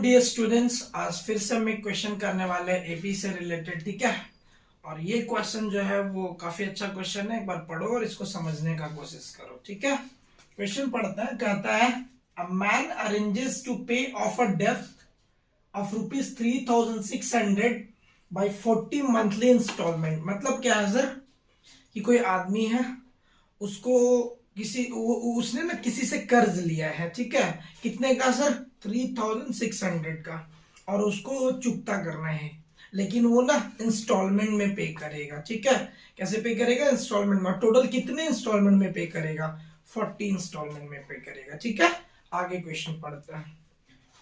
Dear students, आज फिर से हम एक क्वेश्चन करने वाले हैं एपी से रिलेटेड। ठीक है, और ये क्वेश्चन जो है वो काफी अच्छा क्वेश्चन है। एक बार पढ़ो और इसको समझने का कोशिश करो। ठीक है, क्वेश्चन पढ़ते हैं। कहता है अ मैन अरेंजेस टू पे ऑफ अ डेब्ट ऑफ ₹3,600 बाय 40 मंथली इंस्टॉलमेंट। मतलब क्या है सर कि कोई आदमी है, उसको उसने ना किसी से कर्ज लिया है। ठीक है, कितने का सर? 3,600 का, और उसको चुकता करना है। लेकिन वो ना इंस्टॉलमेंट में पे करेगा। ठीक है, कैसे पे करेगा? इंस्टॉलमेंट में। टोटल कितने इंस्टॉलमेंट में पे करेगा? 40 इंस्टॉलमेंट में पे करेगा। ठीक है, आगे क्वेश्चन पढ़ते हैं।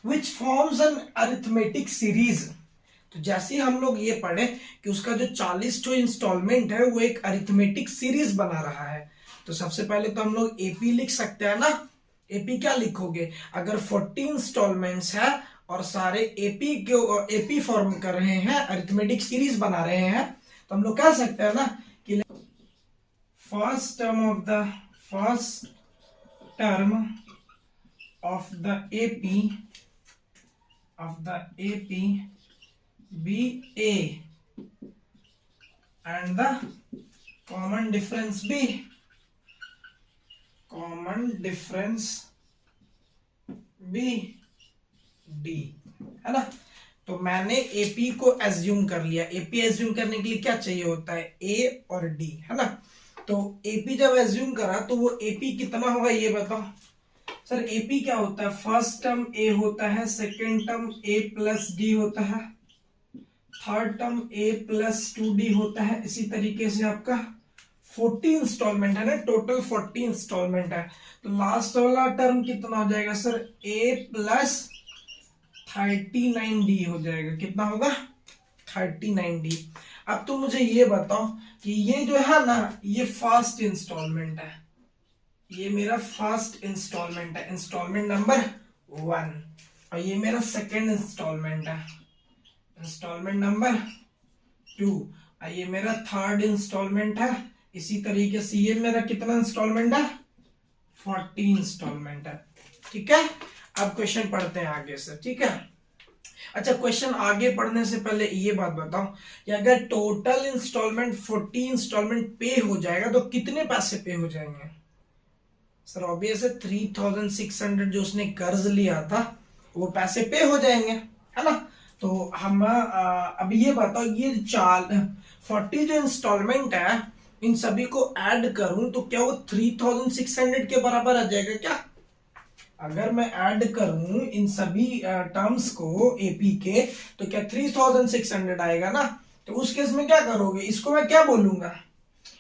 Which forms an arithmetic series. तो जैसे ही हम लोग ये पढ़े कि उसका जो 40 जो इंस्टॉलमेंट है वो एक अरिथमेटिक सीरीज बना रहा है, तो सबसे पहले तो हम लोग एपी लिख सकते हैं ना। एपी क्या लिखोगे? अगर 40 इंस्टॉलमेंट्स है और सारे एपी फॉर्म कर रहे हैं, अरिथमेटिक सीरीज बना रहे हैं, तो हम लोग कह सकते हैं ना कि first term of the AP be a and the common difference be d, है ना। तो मैंने एपी को एज्यूम कर लिया। एपी एज्यूम करने के लिए क्या चाहिए होता है? ए और डी, है ना। तो एपी जब एज्यूम करा तो वो एपी कितना होगा ये बताओ सर। एपी क्या होता है? फर्स्ट टर्म ए होता है, सेकेंड टर्म ए प्लस डी होता है, थर्ड टर्म ए प्लस 2d होता है। इसी तरीके से आपका 40 इंस्टॉलमेंट है ना, टोटल 40 इंस्टॉलमेंट है। तो लास्ट वाला टर्म कितना हो जाएगा सर? a प्लस 39d हो जाएगा। कितना होगा? 39d। अब तो मुझे ये बताओ कि ये जो है ना, ये फर्स्ट इंस्टॉलमेंट है, ये मेरा फर्स्ट इंस्टॉलमेंट है, इंस्टॉलमेंट नंबर 1, और ये मेरा सेकेंड इंस्टॉलमेंट है, इंस्टॉलमेंट नंबर 2, और ये मेरा थर्ड इंस्टॉलमेंट है। इसी तरीके से ये मेरा कितना इंस्टॉलमेंट है? 40 इंस्टॉलमेंट है। ठीक है, अब क्वेश्चन पढ़ते हैं आगे से। ठीक है, अच्छा, क्वेश्चन आगे पढ़ने से पहले ये बात बताओ कि अगर टोटल इंस्टॉलमेंट 40 इंस्टॉलमेंट पे हो जाएगा तो कितने पैसे पे हो जाएंगे सर? ऑब्वियस है 3,600 जो उसने कर्ज लिया था वो पैसे पे हो जाएंगे, है ना। तो हम अभी ये बताओ, ये 40 जो इंस्टॉलमेंट है इन सभी को ऐड करूं तो क्या वो 3,600 के बराबर आ जाएगा क्या? अगर मैं ऐड करूं इन सभी टर्म्स को एपी के, तो क्या 3,600 आएगा ना। तो उस केस में क्या करोगे? इसको मैं क्या बोलूंगा?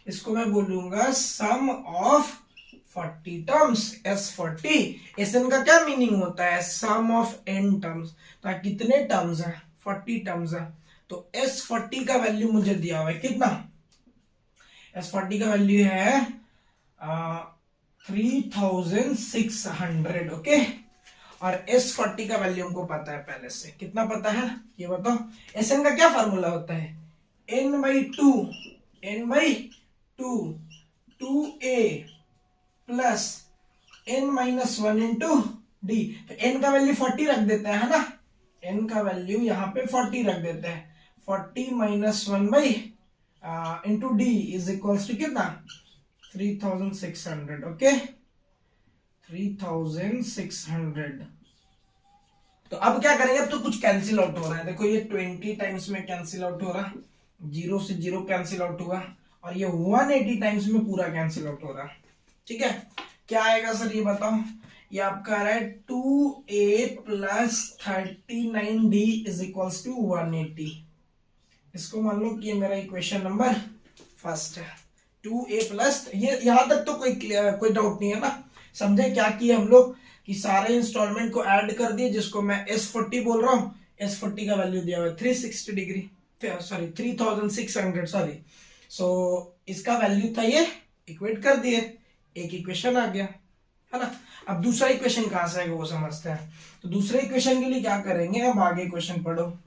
इसको मैं बोलूंगा सम ऑफ 40 टर्म्स, S40। SN का क्या मीनिंग होता है? सम ऑफ n टर्म्स। तो कितने टर्म्स हैं? 40 टर्म्स हैं। तो S40 का वैल्यू मुझे दिया हुआ है कितना? S40 का वैल्यू है 3,600। ओके, और S40 का वैल्यू हमको पता है पहले से। कितना पता है ये बताओ? SN का क्या फार्मूला होता है? n/2 2a plus n-1 into D. तो n का वैल्यू 40 रख देते हैं, है ना। n का वैल्यू यहाँ पे 40 रख देते हैं। 40 - 1 into d is equals to कितना? 3,600। ओके, 3,600। तो अब क्या करेंगे? अब तो कुछ कैंसिल आउट हो रहा है। देखो ये 20 टाइम्स में कैंसिल आउट हो रहा, 0 से 0 कैंसिल आउट हुआ, और ये 180 टाइम्स में पूरा कैंसिल आउट हो रहा। ठीक है, क्या आएगा सर ये बताओ? ये आपका आ रहा है 2a plus 39d is equals to 180। इसको मान लो कि ये मेरा इक्वेशन नंबर फर्स्ट है। 2a प्लस, ये यहां तक तो कोई डाउट नहीं है ना। समझे क्या किया हम लोग कि सारे इंस्टॉलमेंट को ऐड कर दिए, जिसको मैं S40 बोल रहा हूं। S40 का वैल्यू दिया हुआ है 360 डिग्री, सॉरी 3,600, सॉरी। सो इसका वैल्यू था ये, इक्वेट कर दिए, एक इक्वेशन आ गया, है ना। अब दूसरा इक्वेशन कहां से आएगा वो समझते हैं। तो दूसरे इक्वेशन के लिए क्या करेंगे? अब आगे क्वेश्चन पढ़ो।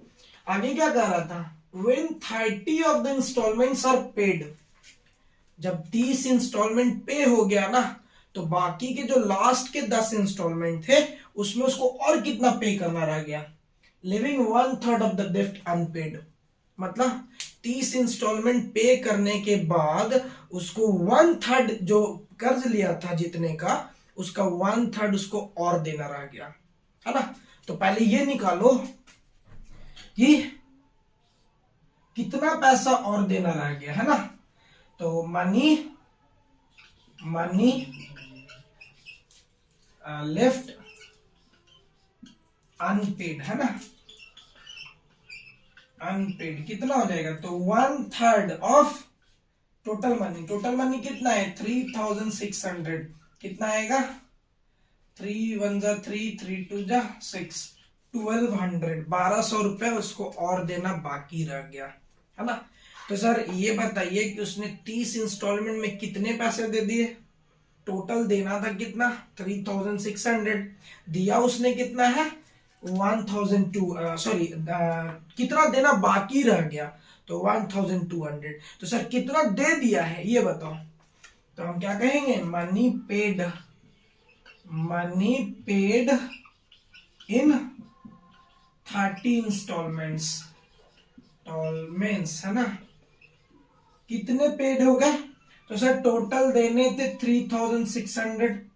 आगे क्या कह रहा था? When 30 of the installments are paid, जब 30 इंस्टॉलमेंट पे हो गया ना, तो बाकी के जो लास्ट के 10 इंस्टॉलमेंट थे उसमें उसको और कितना पे करना रह गया? लिविंग 1/3 ऑफ द डेब्ट अनपेड, मतलब 30 इंस्टॉलमेंट पे करने के बाद उसको 1/3 जो कर्ज लिया था जितने का, उसका 1/3 उसको और देना रह गया, है ना। तो पहले ये निकालो कि कितना पैसा और देना रह गया, है ना। तो मनी लेफ्ट अनपेड, है ना, अनपेड कितना हो जाएगा, तो 1/3 ऑफ टोटल मनी कितना है 3600, कितना आएगा 3 1 जा 3 3 2 जा 6, 1200 रुपए उसको और देना बाकी रह गया, है ना। तो सर ये बताइए कि उसने 30 इंस्टॉलमेंट में कितने पैसे दे दिए, टोटल देना था कितना 3600, दिया उसने कितना है 1002, सॉरी कितना देना बाकी रह गया, तो 1200। तो सर कितना दे दिया है ये बताओ, तो हम क्या कहेंगे मनी पेड इन 30 इंस्टॉलमेंट्स, है ना। कितने पेड हो गए, तो सर टोटल देने थे 3600,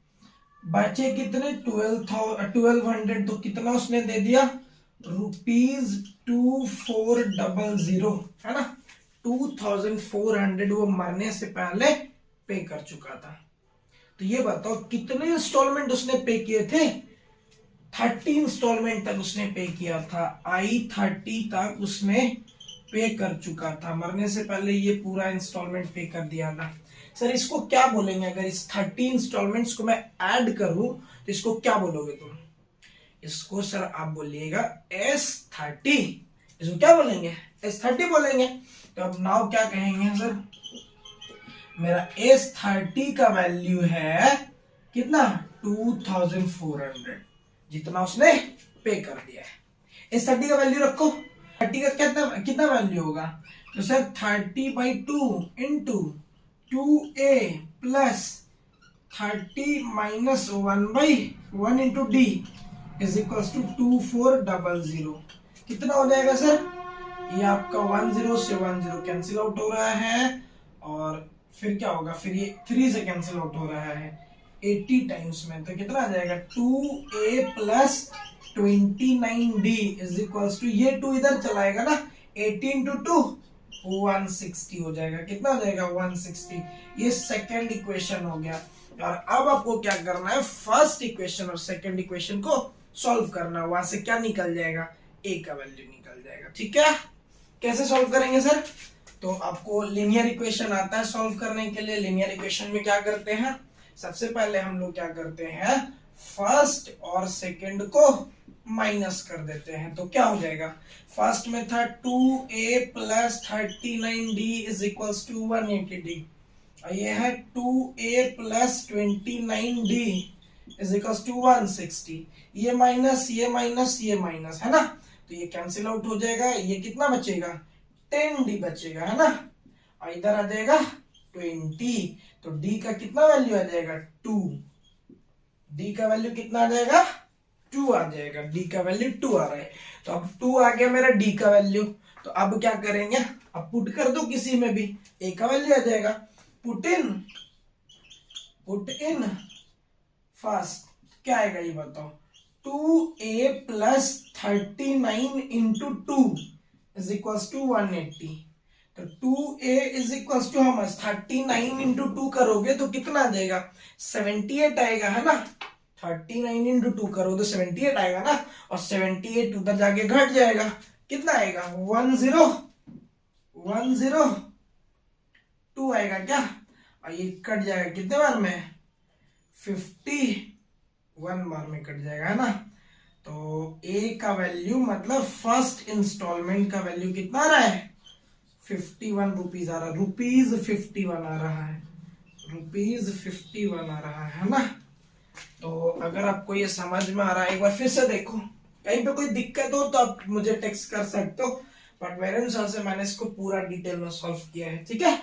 बचे कितने 1200, तो कितना उसने दे दिया ₹2400, है ना। 2400 वो मरने से पहले पे कर चुका था। तो ये बताओ कितने इंस्टॉलमेंट उसने पे किए थे, 30 इंस्टॉलमेंट तक उसने पे किया था, I30 तक उसने पे कर चुका था, मरने से पहले ये पूरा इंस्टॉलमेंट पे कर दिया था। सर इसको क्या बोलेंगे, अगर इस 30 इंस्टॉलमेंट्स को मैं ऐड करूं तो इसको क्या बोलोगे तुम, इसको सर आप बोलिएगा S30, इसको क्या बोलेंगे S30 बोलेंगे। तो अब नाउ क्या कहेंगे सर, मेरा S30 का वैल्यू है कितना 2400, जितना उसने पे कर दिया है। S30 का वैल्यू रखो, 30 का कितना वैल्यू होगा, तो sir 30/2 into 2a plus 30 minus 1/1 into d is equal to 2400, कितना हो जाएगा सर, ये आपका 10 से 10 कैंसिल आउट हो रहा है, और फिर क्या होगा, फिर ये 3 से कैंसिल आउट हो रहा है 80 टाइम्स में, तो कितना आ जाएगा 2a plus 29d is equals to, ये 2 इधर चलाएगा ना, 80 इंटू 2 160 हो जाएगा, कितना हो जाएगा 160। ये सेकेंड इक्वेशन हो गया। और अब आपको क्या करना है, फर्स्ट इक्वेशन और सेकेंड इक्वेशन को सॉल्व करना है, वहां से क्या निकल जाएगा, ए का वैल्यू निकल जाएगा। ठीक है, कैसे सॉल्व करेंगे सर, तो आपको लीनियर इक्वेशन आता है सॉल्व करने के लिए। लीनियर इक्वेशन में क्या करते हैं, सबसे पहले हम लोग क्या करते हैं, फर्स्ट और सेकंड को माइनस कर देते हैं, तो क्या हो जाएगा, फर्स्ट में था 2a plus 39d is equals to 180d, और ये है 2a plus 29d is equals to 160, ये माइनस ये माइनस ये माइनस, है ना, तो ये कैंसिल आउट हो जाएगा, ये कितना बचेगा 10d बचेगा, है ना, और इधर आ जाएगा 20, तो d का कितना वैल्यू आ जाएगा 2, d का वैल्यू कितना आ जाएगा 2 आ जाएगा, d का वैल्यू 2 आ रहा है, तो अब 2 आ गया मेरा d का वैल्यू। तो अब क्या करेंगे, अब पुट कर दो किसी में भी, a का वैल्यू आ जाएगा, पुट इन फर्स्ट, क्या आएगा ये बताओ, 2a plus 39 into 2 is equals to 180, तो 2a is equals to how much 39 into 2 करोगे तो कितना आ जाएगा 78 आएगा, है ना, 39 इंटू 2 करो तो 78 आएगा ना, और 78 उधर जाके घट जाएगा, कितना आएगा 102 आएगा क्या, और ये कट जाएगा कितने बार में 51 बार में कट जाएगा, है ना। तो ए का वैल्यू मतलब फर्स्ट इंस्टॉलमेंट का वैल्यू कितना आ रहा है 51 रुपीज आ रहा है, ₹51 आ रहा है, ₹51 आ रहा है ना। तो अगर आपको ये समझ में आ रहा है, एक बार फिर से देखो, कहीं पे कोई दिक्कत हो तो आप मुझे टेक्स्ट कर सकते हो, बट मेरे अनुसार से मैंने इसको पूरा डिटेल में सॉल्व किया है। ठीक है,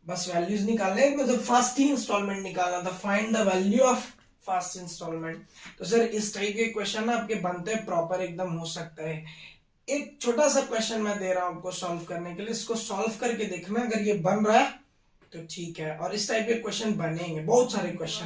बस वैल्यूज निकालने, मतलब फर्स्ट ही इंस्टॉलमेंट निकालना था, find the value of first instalment. तो सर इस टाइप के क्वेश्चन ना आपके बनते हैं प्रॉपर एकदम हो सकता है। एक छोटा सा क्वेश्चन मैं दे रहा हूं आपको सॉल्व करने के लिए, इसको सॉल्व करके देखना, अगर ये बन रहा है तो ठीक है, और इस टाइप के क्वेश्चन बनेंगे बहुत सारे क्वेश्चन।